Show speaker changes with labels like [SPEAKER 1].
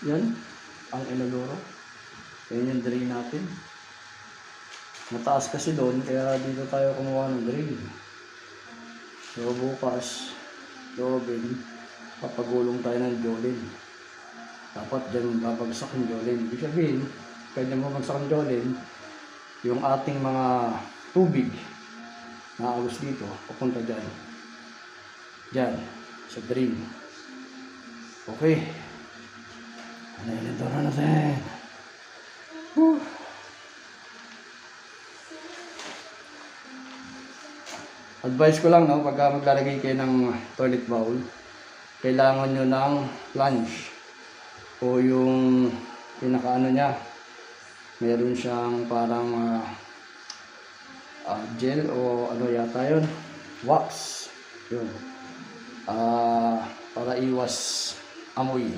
[SPEAKER 1] Yan, ang inodoro. Yan yung drain natin. Mataas kasi doon, kaya dito tayo kumuha ng drain. So bukas, Robin, papagulong tayo ng Jolene. Dapat dyan babagsak yung Jolene. Ibig sabihin, kanya babagsak ang Jolene, yung ating mga tubig na agos dito, papunta dyan. Dyan, sa drain. Okay. Ano yun ito na natin? Whew. Advice ko lang, no, pagka maglalagay kayo ng toilet bowl, kailangan nyo ng plunge o yung pinakaano niya, meron siyang parang gel o ano yata yun, wax yun, para iwas amoy.